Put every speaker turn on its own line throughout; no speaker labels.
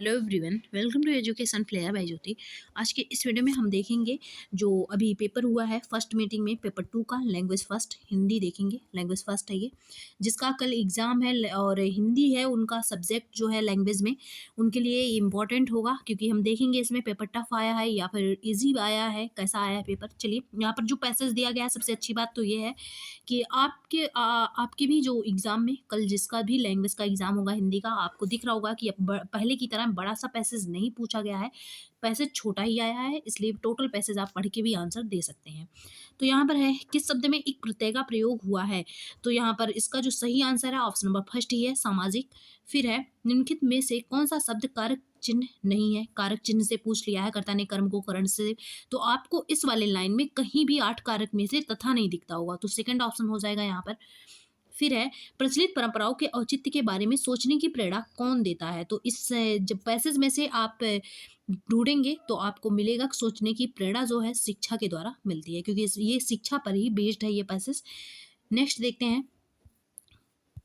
Hello everyone, welcome to Education Flair by Jyoti. आज के इस वीडियो में हम देखेंगे जो अभी पेपर हुआ है फर्स्ट मीटिंग में पेपर 2 का लैंग्वेज फर्स्ट हिंदी देखेंगे। लैंग्वेज फर्स्ट है ये, जिसका कल एग्ज़ाम है और हिंदी है उनका सब्जेक्ट जो है लैंग्वेज में उनके लिए इम्पॉर्टेंट होगा, क्योंकि हम देखेंगे इसमें पेपर टफ आया है या फिर ईजी आया है, कैसा आया है पेपर। चलिए, यहाँ पर जो पैसेज दिया गया है, सबसे अच्छी बात तो ये है कि आपके भी जो एग्ज़ाम में कल जिसका भी लैंग्वेज का एग्ज़ाम होगा हिंदी का, आपको दिख रहा होगा कि अब पहले की तरह बड़ा सा पैसेज नहीं पूछा गया है, पैसेज छोटा ही आया है, इसलिए टोटल पैसेज आप पढ़ के भी आंसर दे सकते हैं। तो यहाँ पर है किस शब्द में एक प्रत्यय का प्रयोग हुआ है, तो यहाँ पर इसका जो सही आंसर है ऑप्शन नंबर फर्स्ट ही है, सामाजिक। फिर है निम्नलिखित में से कौन सा शब्द कारक चिन्ह नहीं है, कारक चिन्ह से पूछ लिया है, कर्ता ने कर्म को करण से, तो आपको इस वाले लाइन में कहीं भी 8 कारक में से तथा नहीं दिखता होगा, तो सेकंड ऑप्शन हो जाएगा यहाँ पर। फिर है प्रचलित परंपराओं के औचित्य के बारे में सोचने की प्रेरणा कौन देता है, तो इस जब पैसेज में से आप ढूंढेंगे तो आपको मिलेगा कि सोचने की प्रेरणा जो है शिक्षा के द्वारा मिलती है, क्योंकि ये शिक्षा पर ही बेस्ड है ये पैसेज। नेक्स्ट देखते हैं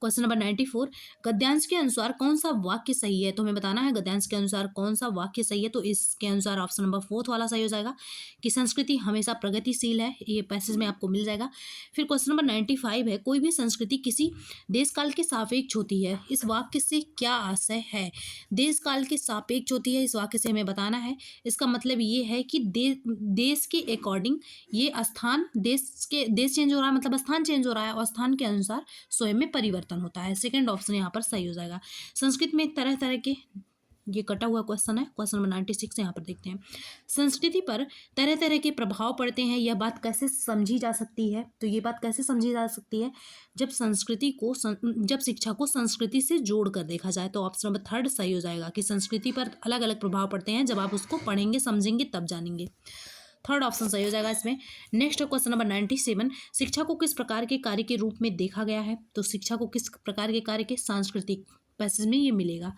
क्वेश्चन नंबर 94, गद्यांश के अनुसार कौन सा वाक्य सही है, तो हमें बताना है गद्यांश के अनुसार कौन सा वाक्य सही है, तो इसके अनुसार ऑप्शन नंबर 4 वाला सही हो जाएगा कि संस्कृति हमेशा प्रगतिशील है, ये पैसेज में आपको मिल जाएगा। फिर क्वेश्चन नंबर 95 है, कोई भी संस्कृति किसी देश काल के सापेक्ष होती है, इस वाक्य से क्या आशय है। देश काल के सापेक्ष होती है, इस वाक्य से हमें बताना है, इसका मतलब ये है कि देश के अकॉर्डिंग ये स्थान देश चेंज हो रहा है, मतलब स्थान चेंज हो रहा है और स्थान के अनुसार स्वयं में परिवर्तन होता है। सेकंड ऑप्शन यहाँ पर सही हो जाएगा। संस्कृत में तरह तरह के, ये कटा हुआ क्वेश्चन है, क्वेश्चन नंबर 96 यहाँ पर देखते हैं, संस्कृति पर तरह तरह के प्रभाव पड़ते हैं, यह बात कैसे समझी जा सकती है, तो ये बात कैसे समझी जा सकती है जब जब शिक्षा को संस्कृति से जोड़ कर देखा जाए, तो ऑप्शन नंबर 3 सही हो जाएगा कि संस्कृति पर अलग अलग प्रभाव पड़ते हैं, जब आप उसको पढ़ेंगे समझेंगे तब जानेंगे। थर्ड ऑप्शन सही हो जाएगा इसमें। नेक्स्ट क्वेश्चन नंबर 97, शिक्षा को किस प्रकार के कार्य के रूप में देखा गया है, तो शिक्षा को किस प्रकार के कार्य के, सांस्कृतिक पैसेज में ये मिलेगा।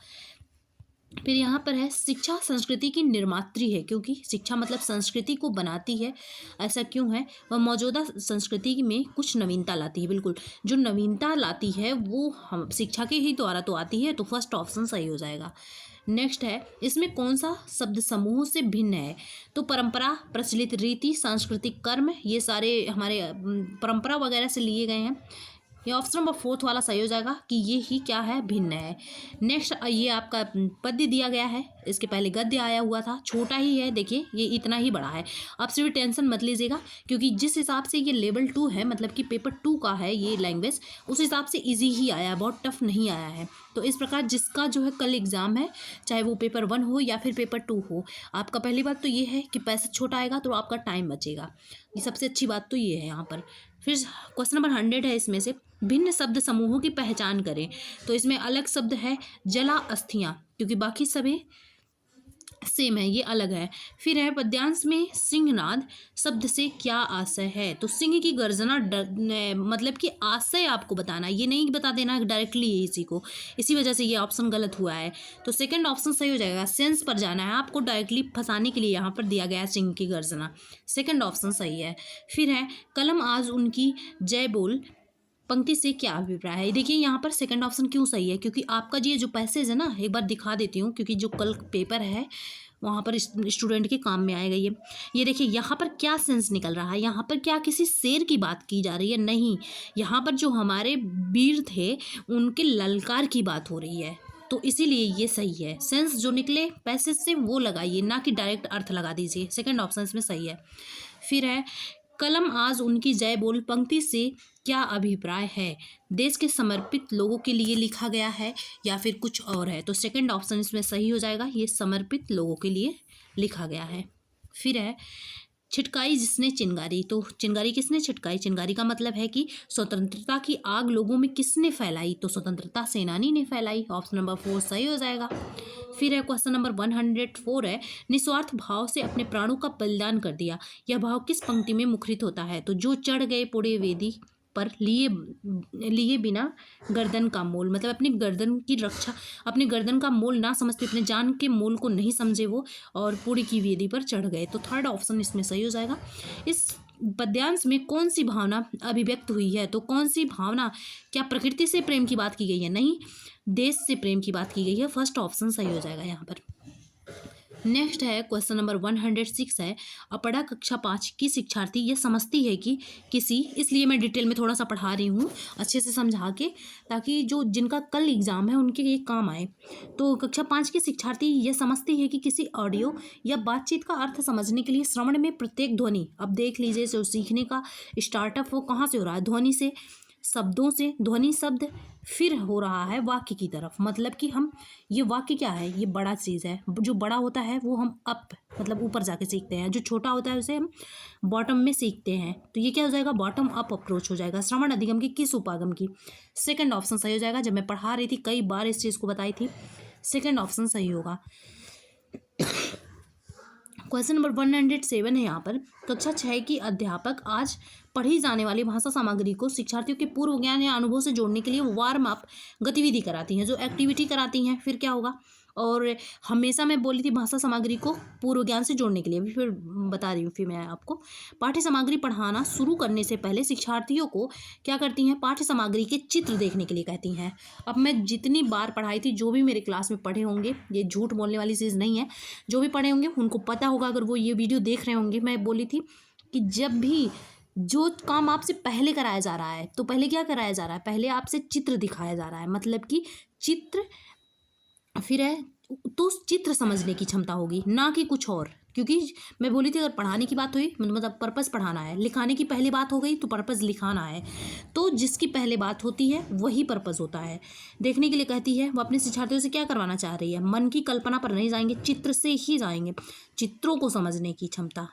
फिर यहाँ पर है शिक्षा संस्कृति की निर्मात्री है, क्योंकि शिक्षा मतलब संस्कृति को बनाती है, ऐसा क्यों है, वह मौजूदा संस्कृति में कुछ नवीनता लाती है। बिल्कुल, जो नवीनता लाती है वो हम शिक्षा के ही द्वारा तो आती है, तो फर्स्ट ऑप्शन सही हो जाएगा। नेक्स्ट है इसमें कौन सा शब्द समूह से भिन्न है, तो परंपरा, प्रचलित रीति, सांस्कृतिक कर्म, ये सारे हमारे परंपरा वगैरह से लिए गए हैं, ये ऑप्शन नंबर 4 वाला सही हो जाएगा कि ये ही क्या है, भिन्न है। नेक्स्ट ये आपका पद्य दिया गया है, इसके पहले गद्य आया हुआ था, छोटा ही है, देखिए ये इतना ही बड़ा है, आपसे भी टेंशन मत लीजिएगा, क्योंकि जिस हिसाब से ये लेवल 2 है, मतलब कि पेपर 2 का है ये लैंग्वेज, उस हिसाब से इजी ही आया, बहुत टफ नहीं आया है। तो इस प्रकार जिसका जो है कल एग्जाम है, चाहे वो पेपर 1 हो या फिर पेपर 2 हो, आपका पहली बात तो ये है कि पैसा छोटा आएगा तो आपका टाइम बचेगा, ये सबसे अच्छी बात तो ये है यहाँ पर। फिर क्वेश्चन नंबर 100 है, इसमें से भिन्न शब्द समूहों की पहचान करें, तो इसमें अलग शब्द है जला अस्थियाँ, क्योंकि बाकी सभी सेम है, ये अलग है। फिर है पद्यांश में सिंहनाद शब्द से क्या आशय है, तो सिंह की गर्जना मतलब कि आशय आपको बताना, ये नहीं बता देना डायरेक्टली इसी को, इसी वजह से ये ऑप्शन गलत हुआ है, तो सेकंड ऑप्शन सही हो जाएगा। सेंस पर जाना है आपको, डायरेक्टली फंसाने के लिए यहाँ पर दिया गया है सिंह की गर्जना, सेकंड ऑप्शन सही है। फिर है कलम आज उनकी जय बोल पंक्ति से क्या अभिप्राय है, देखिए यहाँ पर सेकंड ऑप्शन क्यों सही है, क्योंकि आपका ये जो पैसेज है ना, एक बार दिखा देती हूँ, क्योंकि जो कल पेपर है वहाँ पर स्टूडेंट के काम में आएगा ये देखिए यहाँ पर क्या सेंस निकल रहा है, यहाँ पर क्या किसी शेर की बात की जा रही है, नहीं, यहाँ पर जो हमारे वीर थे उनके ललकार की बात हो रही है, तो इसीलिए ये सही है। सेंस जो निकले पैसेज से वो लगाइए, ना कि डायरेक्ट अर्थ लगा दीजिए, सेकंड ऑप्शन इसमें सही है। फिर है कलम आज उनकी जय बोल पंक्ति से क्या अभिप्राय है, देश के समर्पित लोगों के लिए लिखा गया है या फिर कुछ और है, तो सेकंड ऑप्शन इसमें सही हो जाएगा, ये समर्पित लोगों के लिए लिखा गया है। फिर है छिटकाई जिसने चिंगारी, तो चिंगारी किसने छिटकाई, चिंगारी का मतलब है कि स्वतंत्रता की आग लोगों में किसने फैलाई, तो स्वतंत्रता सेनानी ने फैलाई, ऑप्शन नंबर 4 सही हो जाएगा। फिर है क्वेश्चन नंबर 104 है, निस्वार्थ भाव से अपने प्राणों का बलिदान कर दिया, यह भाव किस पंक्ति में मुखरित होता है, तो जो चढ़ गए पुणे वेदी पर लिए बिना गर्दन का मोल, मतलब अपनी गर्दन की रक्षा, अपनी गर्दन का मोल ना समझते, अपने जान के मोल को नहीं समझे वो, और पूरी की वेदी पर चढ़ गए, तो थर्ड ऑप्शन इसमें सही हो जाएगा। इस पद्यांश में कौन सी भावना अभिव्यक्त हुई है, तो कौन सी भावना, क्या प्रकृति से प्रेम की बात की गई है, नहीं, देश से प्रेम की बात की गई है, फर्स्ट ऑप्शन सही हो जाएगा यहाँ पर। नेक्स्ट है क्वेश्चन नंबर 106 है, अपड़ा कक्षा 5 की शिक्षार्थी यह समझती है कि किसी, इसलिए मैं डिटेल में थोड़ा सा पढ़ा रही हूँ अच्छे से समझा के, ताकि जो जिनका कल एग्जाम है उनके ये काम आए। तो कक्षा 5 की शिक्षार्थी यह समझती है कि किसी ऑडियो या बातचीत का अर्थ समझने के लिए श्रवण में प्रत्येक ध्वनि, अब देख लीजिए जो सीखने का स्टार्टअप वो कहाँ से हो रहा है, ध्वनि से, शब्दों से, ध्वनि शब्द फिर हो रहा है वाक्य की तरफ। मतलब कि हम, ये वाक्य क्या है, ये बड़ा चीज़ है, जो बड़ा होता है वो हम अप मतलब ऊपर जाके सीखते हैं, जो छोटा होता है उसे हम बॉटम में सीखते हैं। तो ये क्या हो जाएगा, बॉटम अप अप्रोच हो जाएगा। श्रवण अधिगम की किस उपागम की, सेकंड ऑप्शन सही हो जाएगा। जब मैं पढ़ा रही थी कई बार इस चीज़ को बताई थी, सेकंड ऑप्शन सही होगा। क्वेश्चन नंबर 107 है यहाँ पर, कक्षा 6 की अध्यापक आज पढ़ी जाने वाली भाषा सामग्री को शिक्षार्थियों के पूर्व ज्ञान या अनुभव से जोड़ने के लिए वार्म अप गतिविधि कराती हैं, जो एक्टिविटी कराती हैं। फिर क्या होगा, और हमेशा मैं बोली थी भाषा सामग्री को पूर्व ज्ञान से जोड़ने के लिए, अभी फिर बता रही हूँ। फिर मैं आपको पाठ्य सामग्री पढ़ाना शुरू करने से पहले शिक्षार्थियों को क्या करती हैं, पाठ्य सामग्री के चित्र देखने के लिए कहती हैं। अब मैं जितनी बार पढ़ाई थी, जो भी मेरे क्लास में पढ़े होंगे, ये झूठ बोलने वाली चीज़ नहीं है, जो भी पढ़े होंगे उनको पता होगा, अगर वो ये वीडियो देख रहे होंगे। मैं बोली थी कि जब भी जो काम आपसे पहले कराया जा रहा है, तो पहले क्या कराया जा रहा है, पहले आपसे चित्र दिखाया जा रहा है, मतलब कि चित्र फिर है, तो उस चित्र समझने की क्षमता होगी, ना कि कुछ और। क्योंकि मैं बोली थी अगर पढ़ाने की बात हुई, मतलब पर्पस पढ़ाना है, लिखाने की पहली बात हो गई तो पर्पस लिखाना है। तो जिसकी पहले बात होती है वही पर्पस होता है। देखने के लिए कहती है, वो अपने शिक्षार्थियों से क्या करवाना चाह रही है, मन की कल्पना पर नहीं जाएंगे, चित्र से ही जाएंगे, चित्रों को समझने की क्षमता।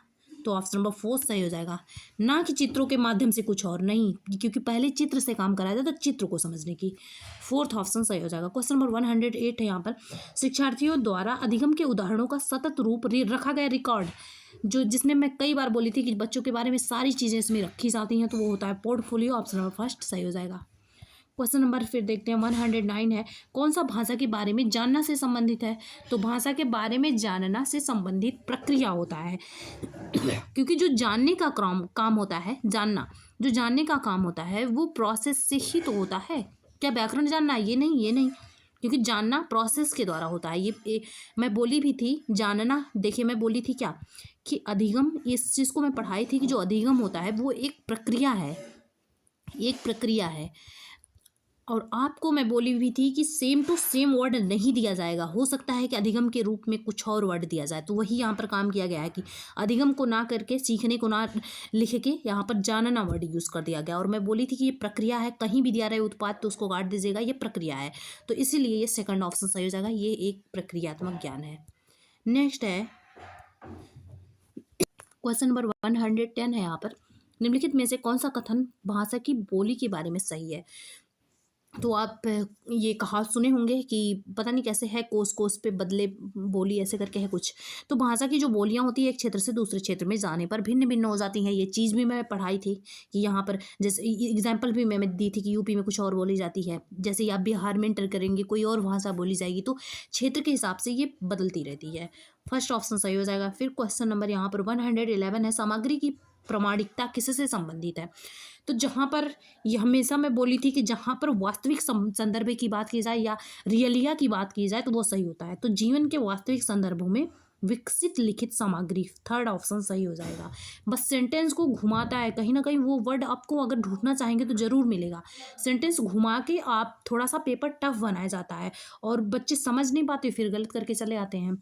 तो ऑप्शन नंबर 4 सही हो जाएगा, ना कि चित्रों के माध्यम से कुछ और नहीं, क्योंकि पहले चित्र से काम कराया जाता, तो चित्र को समझने की। फोर्थ ऑप्शन सही हो जाएगा। क्वेश्चन नंबर 108 है यहाँ पर, शिक्षार्थियों द्वारा अधिगम के उदाहरणों का सतत रूप रखा गया रिकॉर्ड, जो जिसने मैं कई बार बोली थी कि बच्चों के बारे में सारी चीज़ें इसमें रखी जाती हैं, तो वो होता है पोर्टफोलियो। ऑप्शन नंबर फर्स्ट सही हो जाएगा। क्वेश्चन नंबर फिर देखते हैं 109 है, कौन सा भाषा के बारे में जानना से संबंधित है। तो भाषा के बारे में जानना से संबंधित प्रक्रिया होता है, क्योंकि जो जानने का काम होता है, जानना, जो जानने का काम होता है वो प्रोसेस से ही तो होता है। क्या व्याकरण जानना, ये नहीं, ये नहीं, क्योंकि जानना प्रोसेस के द्वारा होता है। मैं बोली भी थी जानना, देखिए मैं बोली थी क्या, कि अधिगम, इस चीज़ को मैं पढ़ाई थी कि जो अधिगम होता है वो एक प्रक्रिया है, एक प्रक्रिया है। और आपको मैं बोली भी थी कि सेम टू सेम वर्ड नहीं दिया जाएगा, हो सकता है कि अधिगम के रूप में कुछ और वर्ड दिया जाए। तो वही यहाँ पर काम किया गया है कि अधिगम को ना करके, सीखने को ना लिख के यहाँ पर जानना वर्ड यूज़ कर दिया गया। और मैं बोली थी कि ये प्रक्रिया है, कहीं भी दिया रहे उत्पाद तो उसको काट दीजिएगा, ये प्रक्रिया है। तो इसीलिए ये सेकंड ऑप्शन सही हो जाएगा, ये एक प्रक्रियात्मक ज्ञान है। नेक्स्ट है क्वेश्चन नंबर 110 है यहाँ पर, निम्नलिखित में से कौन सा कथन भाषा की बोली के बारे में सही है। तो आप ये कहावत सुने होंगे कि पता नहीं कैसे है, कोस कोस पे बदले बोली, ऐसे करके है कुछ। तो भाषा की जो बोलियां होती है एक क्षेत्र से दूसरे क्षेत्र में जाने पर भिन्न भिन्न हो जाती हैं। ये चीज़ भी मैं पढ़ाई थी कि यहाँ पर, जैसे एग्जाम्पल भी मैं दी थी कि यूपी में कुछ और बोली जाती है, जैसे ही आप बिहार में इंटर करेंगे कोई और भाषा बोली जाएगी, तो क्षेत्र के हिसाब से ये बदलती रहती है। फर्स्ट ऑप्शन सही हो जाएगा। फिर क्वेश्चन नंबर यहाँ पर 111 है, सामग्री की प्रामाणिकता किससे संबंधित है। तो जहाँ पर, ये हमेशा मैं बोली थी कि जहाँ पर वास्तविक संदर्भ की बात की जाए या रियलिया की बात की जाए तो वो सही होता है। तो जीवन के वास्तविक संदर्भों में विकसित लिखित सामग्री, थर्ड ऑप्शन सही हो जाएगा। बस सेंटेंस को घुमाता है, कहीं ना कहीं वो वर्ड आपको अगर ढूंढना चाहेंगे तो ज़रूर मिलेगा। सेंटेंस घुमा के आप थोड़ा सा पेपर टफ बनाया जाता है और बच्चे समझ नहीं पाते, फिर गलत करके चले आते हैं।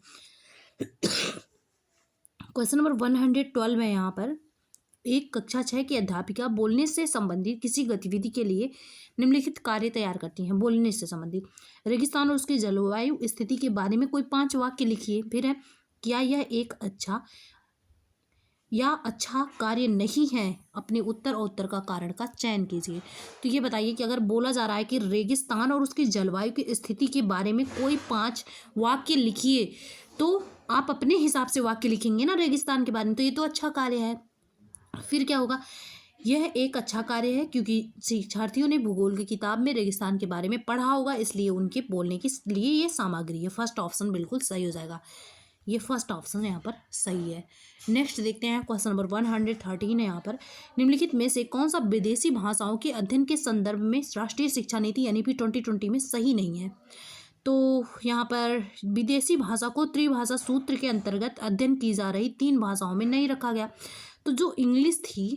क्वेश्चन नंबर 112 है यहाँ पर, एक कक्षा 6 की अध्यापिका बोलने से संबंधित किसी गतिविधि के लिए निम्नलिखित कार्य तैयार करती हैं। बोलने से संबंधित, रेगिस्तान और उसकी जलवायु स्थिति के बारे में कोई 5 वाक्य लिखिए। फिर है, क्या यह एक अच्छा या अच्छा कार्य नहीं है, अपने उत्तर और उत्तर का कारण का चयन कीजिए। तो ये बताइए कि अगर बोला जा रहा है कि रेगिस्तान और उसकी जलवायु की स्थिति के बारे में कोई 5 वाक्य लिखिए, तो आप अपने हिसाब से वाक्य लिखेंगे ना रेगिस्तान के बारे में, तो ये तो अच्छा कार्य है। फिर क्या होगा, यह एक अच्छा कार्य है क्योंकि शिक्षार्थियों ने भूगोल की किताब में रेगिस्तान के बारे में पढ़ा होगा, इसलिए उनके बोलने के लिए ये सामग्री है। फर्स्ट ऑप्शन बिल्कुल सही हो जाएगा, ये फर्स्ट ऑप्शन यहाँ पर सही है। नेक्स्ट देखते हैं क्वेश्चन नंबर 113 है यहाँ पर, निम्नलिखित में से कौन सा विदेशी भाषाओं के अध्ययन के संदर्भ में राष्ट्रीय शिक्षा नीति NEP 2020 में सही नहीं है। तो यहाँ पर विदेशी भाषा को त्रिभाषा सूत्र के अंतर्गत अध्ययन की जा रही 3 भाषाओं में नहीं रखा गया। तो जो इंग्लिश थी,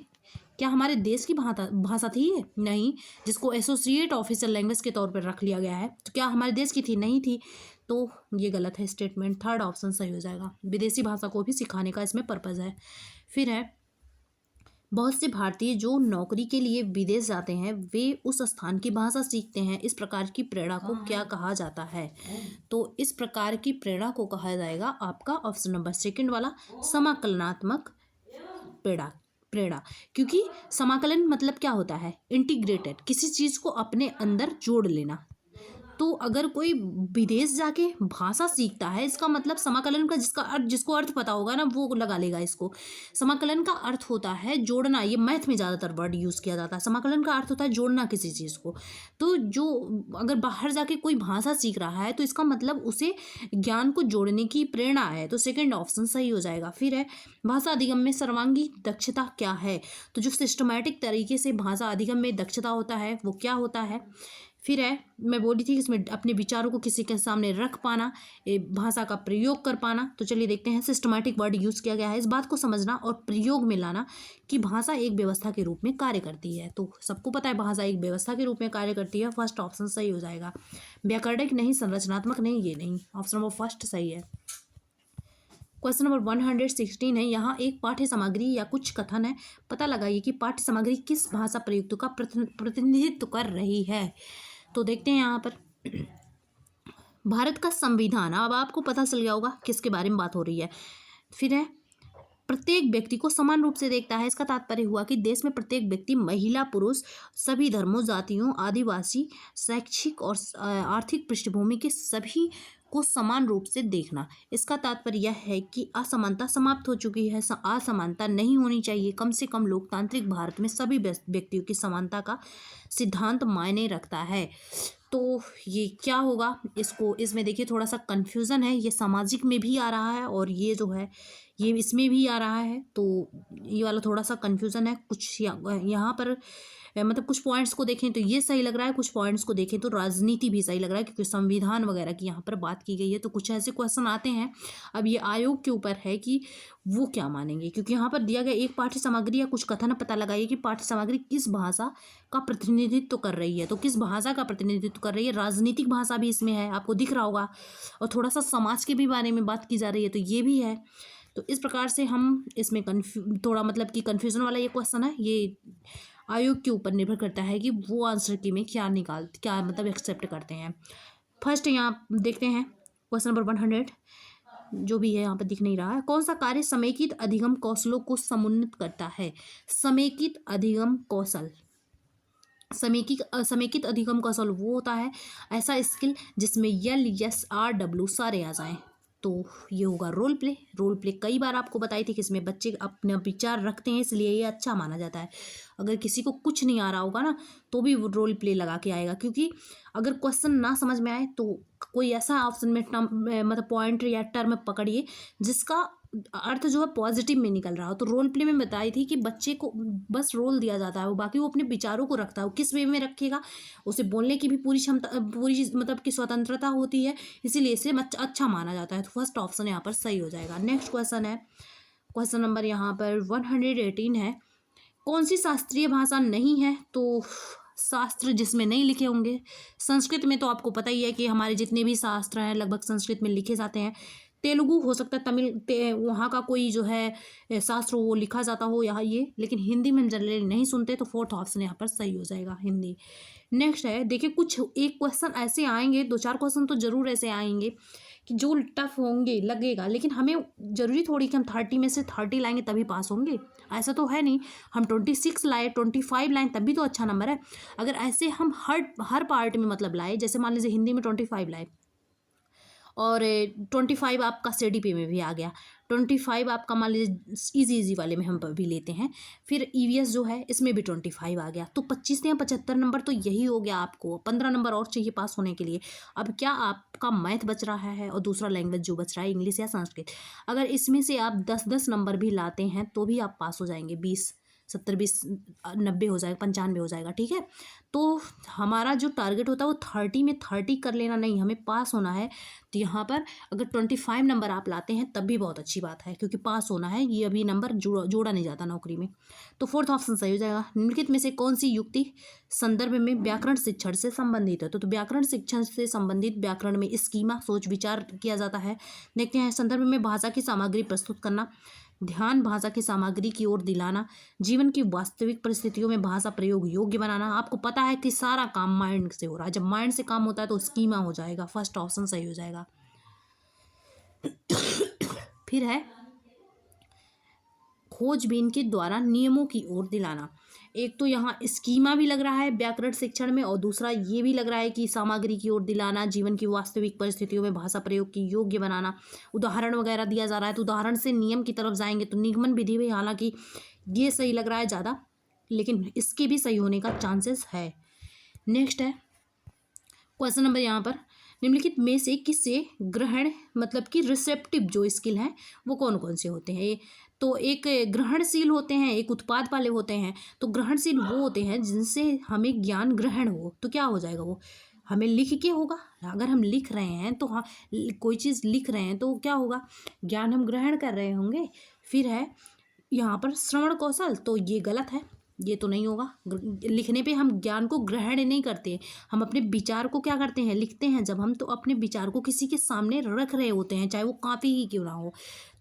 क्या हमारे देश की भाषा थी ये? नहीं। जिसको एसोसिएट ऑफिशियल लैंग्वेज के तौर पर रख लिया गया है, तो क्या हमारे देश की थी? नहीं थी। तो ये गलत है स्टेटमेंट, थर्ड ऑप्शन सही हो जाएगा। विदेशी भाषा को भी सिखाने का इसमें पर्पज़ है। फिर है, बहुत से भारतीय जो नौकरी के लिए विदेश जाते हैं वे उस स्थान की भाषा सीखते हैं। इस प्रकार की प्रेरणा को क्या कहा जाता है? तो इस प्रकार की प्रेरणा को कहा जाएगा आपका ऑप्शन नंबर सेकंड वाला, समाकलनात्मक प्रेरणा। प्रेरणा, क्योंकि समाकलन मतलब क्या होता है? इंटीग्रेटेड, किसी चीज को अपने अंदर जोड़ लेना। तो अगर कोई विदेश जाके भाषा सीखता है, इसका मतलब समाकलन का जिसको अर्थ पता होगा ना वो लगा लेगा इसको। समाकलन का अर्थ होता है जोड़ना। ये मैथ में ज़्यादातर वर्ड यूज़ किया जाता है। समाकलन का अर्थ होता है जोड़ना किसी चीज़ को। तो जो अगर बाहर जाके कोई भाषा सीख रहा है तो इसका मतलब उसे ज्ञान को जोड़ने की प्रेरणा है। तो सेकेंड ऑप्शन सही हो जाएगा। फिर है, भाषा अधिगम में सर्वांगी दक्षता क्या है? तो जो सिस्टमैटिक तरीके से भाषा अधिगम में दक्षता होता है वो क्या होता है? फिर है, मैं बोली थी इसमें अपने विचारों को किसी के सामने रख पाना, भाषा का प्रयोग कर पाना। तो चलिए देखते हैं, सिस्टमैटिक वर्ड यूज़ किया गया है। इस बात को समझना और प्रयोग में लाना कि भाषा एक व्यवस्था के रूप में कार्य करती है। तो सबको पता है भाषा एक व्यवस्था के रूप में कार्य करती है। फर्स्ट ऑप्शन सही हो जाएगा। व्याकरणिक नहीं, संरचनात्मक नहीं, ये नहीं। ऑप्शन नंबर फर्स्ट सही है। क्वेश्चन नंबर 116 है। यहाँ एक पाठ्य सामग्री या कुछ कथन है, पता लगाइए कि पाठ्य सामग्री किस भाषा प्रयुक्त का प्रतिनिधित्व कर रही है। तो देखते हैं यहाँ पर, भारत का संविधान, अब आपको पता चल गया होगा किसके बारे में बात हो रही है। फिर है, प्रत्येक व्यक्ति को समान रूप से देखता है। इसका तात्पर्य हुआ कि देश में प्रत्येक व्यक्ति, महिला पुरुष, सभी धर्मों, जातियों, आदिवासी, शैक्षिक और आर्थिक पृष्ठभूमि के सभी को समान रूप से देखना। इसका तात्पर्य यह है कि असमानता समाप्त हो चुकी है। असमानता नहीं होनी चाहिए। कम से कम लोकतांत्रिक भारत में सभी व्यक्तियों की समानता का सिद्धांत मायने रखता है। तो ये क्या होगा? इसमें देखिए थोड़ा सा कन्फ्यूज़न है। ये सामाजिक में भी आ रहा है और ये जो है ये इसमें भी आ रहा है। तो ये वाला थोड़ा सा कन्फ्यूज़न है। कुछ यहाँ पर मतलब कुछ पॉइंट्स को देखें तो ये सही लग रहा है, कुछ पॉइंट्स को देखें तो राजनीति भी सही लग रहा है, क्योंकि संविधान वगैरह की यहाँ पर बात की गई है। तो कुछ ऐसे क्वेश्चन आते हैं। अब ये आयोग के ऊपर है कि वो क्या मानेंगे, क्योंकि यहाँ पर दिया गया एक पाठ्य सामग्री या कुछ कथन, पता लगाइए कि पाठ्य सामग्री किस भाषा का प्रतिनिधित्व कर रही है। तो किस भाषा का प्रतिनिधित्व कर रही है? राजनीतिक भाषा भी इसमें है, आपको दिख रहा होगा, और थोड़ा सा समाज के भी बारे में बात की जा रही है, तो ये भी है। तो इस प्रकार से हम इसमें थोड़ा मतलब कि कन्फ्यूज़न वाला ये क्वेश्चन है। ये आयोग के ऊपर निर्भर करता है कि वो आंसर की में क्या मतलब एक्सेप्ट करते हैं। फर्स्ट यहाँ देखते हैं क्वेश्चन नंबर 100, जो भी है यहाँ पर दिख नहीं रहा है। कौन सा कार्य समेकित अधिगम कौशलों को समुन्नत करता है? समेकित अधिगम कौशल, समेकित अधिगम कौशल वो होता है ऐसा स्किल जिसमें LSRW सारे आ जाएं। तो ये होगा रोल प्ले। रोल प्ले कई बार आपको बताई थी कि इसमें बच्चे अपने विचार रखते हैं, इसलिए ये अच्छा माना जाता है। अगर किसी को कुछ नहीं आ रहा होगा ना तो भी वो रोल प्ले लगा के आएगा, क्योंकि अगर क्वेश्चन ना समझ में आए तो कोई ऐसा ऑप्शन में मतलब पॉइंट या टर्म पकड़िए जिसका अर्थ जो है पॉजिटिव में निकल रहा हो। तो रोल प्ले में बताई थी कि बच्चे को बस रोल दिया जाता है, वो बाकी वो अपने विचारों को रखता है। वो किस वे में रखेगा, उसे बोलने की भी पूरी क्षमता, पूरी मतलब की स्वतंत्रता होती है, इसीलिए इसे अच्छा माना जाता है। तो फर्स्ट ऑप्शन यहाँ पर सही हो जाएगा। नेक्स्ट क्वेश्चन है, क्वेश्चन नंबर यहाँ पर 118 है। कौन सी शास्त्रीय भाषा नहीं है? तो शास्त्र जिसमें नहीं लिखे होंगे, संस्कृत में तो आपको पता ही है कि हमारे जितने भी शास्त्र हैं लगभग संस्कृत में लिखे जाते हैं। तेलुगु हो सकता है, तमिल वहाँ का कोई जो है शास्त्र वो लिखा जाता हो यहाँ ये, लेकिन हिंदी में हम जनरली नहीं सुनते। तो फोर्थ ऑप्शन यहाँ पर सही हो जाएगा, हिंदी। नेक्स्ट है, देखिए कुछ एक क्वेश्चन ऐसे आएंगे, 2-4 क्वेश्चन तो जरूर ऐसे आएंगे कि जो टफ होंगे लगेगा, लेकिन हमें जरूरी थोड़ी कि हम 30 में से 30 लाएंगे तभी पास होंगे, ऐसा तो है नहीं। हम 26 लाए, 25 लाएं तभी तो अच्छा नंबर है। अगर ऐसे हम हर पार्ट में मतलब लाए, जैसे मान लीजिए हिंदी में 25 लाए और 25 आपका CDP में भी आ गया, 25 आपका मान लीजिए इजी वाले में हम भी लेते हैं, फिर EVS जो है इसमें भी 25 आ गया, तो 25 या 75 नंबर तो यही हो गया। आपको 15 नंबर और चाहिए पास होने के लिए। अब क्या आपका मैथ बच रहा है और दूसरा लैंग्वेज जो बच रहा है इंग्लिश या संस्कृत, अगर इसमें से आप 10-10 नंबर भी लाते हैं तो भी आप पास हो जाएंगे, 20 70-20-90 हो जाएगा, 95 हो जाएगा, ठीक है। तो हमारा जो टारगेट होता है वो 30 में 30 कर लेना, नहीं हमें पास होना है। तो यहाँ पर अगर 25 नंबर आप लाते हैं तब भी बहुत अच्छी बात है, क्योंकि पास होना है, ये अभी नंबर जोड़ा नहीं जाता नौकरी में। तो फोर्थ ऑप्शन सही हो जाएगा। निम्नलिखित में से कौन सी युक्ति संदर्भ में व्याकरण शिक्षण से संबंधित है? तो व्याकरण शिक्षण से संबंधित व्याकरण में स्कीमा सोच विचार किया जाता है। देखते हैं, संदर्भ में भाषा की सामग्री प्रस्तुत करना, ध्यान भाषा की सामग्री की ओर दिलाना, जीवन की वास्तविक परिस्थितियों में भाषा प्रयोग योग्य बनाना। आपको पता है कि सारा काम माइंड से हो रहा है, जब माइंड से काम होता है तो स्कीमा हो जाएगा, फर्स्ट ऑप्शन सही हो जाएगा। फिर है खोजबीन के द्वारा नियमों की ओर दिलाना। एक तो यहाँ स्कीमा भी लग रहा है व्याकरण शिक्षण में, और दूसरा ये भी लग रहा है कि सामग्री की ओर दिलाना, जीवन की वास्तविक परिस्थितियों में भाषा प्रयोग की योग्य बनाना, उदाहरण वगैरह दिया जा रहा है, तो उदाहरण से नियम की तरफ जाएंगे तो निगमन विधि भी, हालांकि ये सही लग रहा है ज़्यादा, लेकिन इसके भी सही होने का चांसेस है। नेक्स्ट है क्वेश्चन नंबर यहाँ पर, निम्नलिखित में से किससे ग्रहण मतलब कि रिसेप्टिव जो स्किल हैं वो कौन कौन से होते हैं? तो एक ग्रहणशील होते हैं, एक उत्पाद वाले होते हैं। तो ग्रहणशील वो होते हैं जिनसे हमें ज्ञान ग्रहण हो, तो क्या हो जाएगा वो, हमें लिख के होगा। अगर हम लिख रहे हैं तो हाँ, कोई चीज़ लिख रहे हैं तो क्या होगा, ज्ञान हम ग्रहण कर रहे होंगे। फिर है यहाँ पर श्रवण कौशल, तो ये गलत है, ये तो नहीं होगा। लिखने पे हम ज्ञान को ग्रहण नहीं करते, हम अपने विचार को क्या करते हैं, लिखते हैं। जब हम तो अपने विचार को किसी के सामने रख रहे होते हैं, चाहे वो काफ़ी ही क्यों ना हो।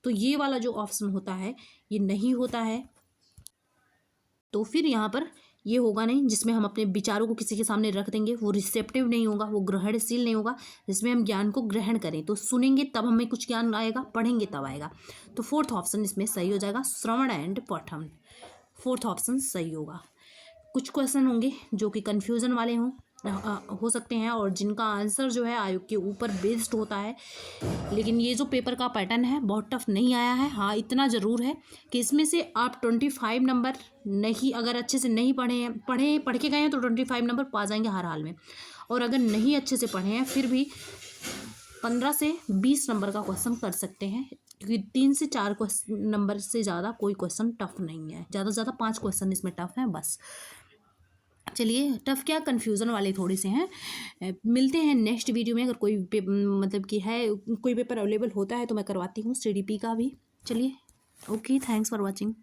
तो ये वाला जो ऑप्शन होता है ये नहीं होता है। तो फिर यहाँ पर ये होगा नहीं, जिसमें हम अपने विचारों को किसी के सामने रख देंगे, वो रिसेप्टिव नहीं होगा, वो ग्रहणशील नहीं होगा। जिसमें हम ज्ञान को ग्रहण करें, तो सुनेंगे तब हमें कुछ ज्ञान आएगा, पढ़ेंगे तब आएगा। तो फोर्थ ऑप्शन इसमें सही हो जाएगा, श्रवण एंड पठन, फोर्थ ऑप्शन सही होगा। कुछ क्वेश्चन होंगे जो कि कन्फ्यूज़न वाले हो सकते हैं, और जिनका आंसर जो है आयोग के ऊपर बेस्ड होता है। लेकिन ये जो पेपर का पैटर्न है बहुत टफ नहीं आया है। हाँ, इतना ज़रूर है कि इसमें से आप 25 नंबर नहीं, अगर अच्छे से नहीं पढ़ के गए हैं तो 25 नंबर पा जाएंगे हर हाल में। और अगर नहीं अच्छे से पढ़े हैं फिर भी 15 से 20 नंबर का क्वेश्चन कर सकते हैं, क्योंकि 3 से 4 नंबर से ज़्यादा कोई क्वेश्चन टफ नहीं है। ज़्यादा से ज़्यादा 5 क्वेश्चन इसमें टफ हैं बस। चलिए, टफ क्या, कन्फ्यूज़न वाले थोड़े से हैं। मिलते हैं नेक्स्ट वीडियो में। अगर कोई मतलब कि है कोई पेपर अवेलेबल होता है तो मैं करवाती हूँ, CDP का भी। चलिए, ओके, थैंक्स फॉर वॉचिंग।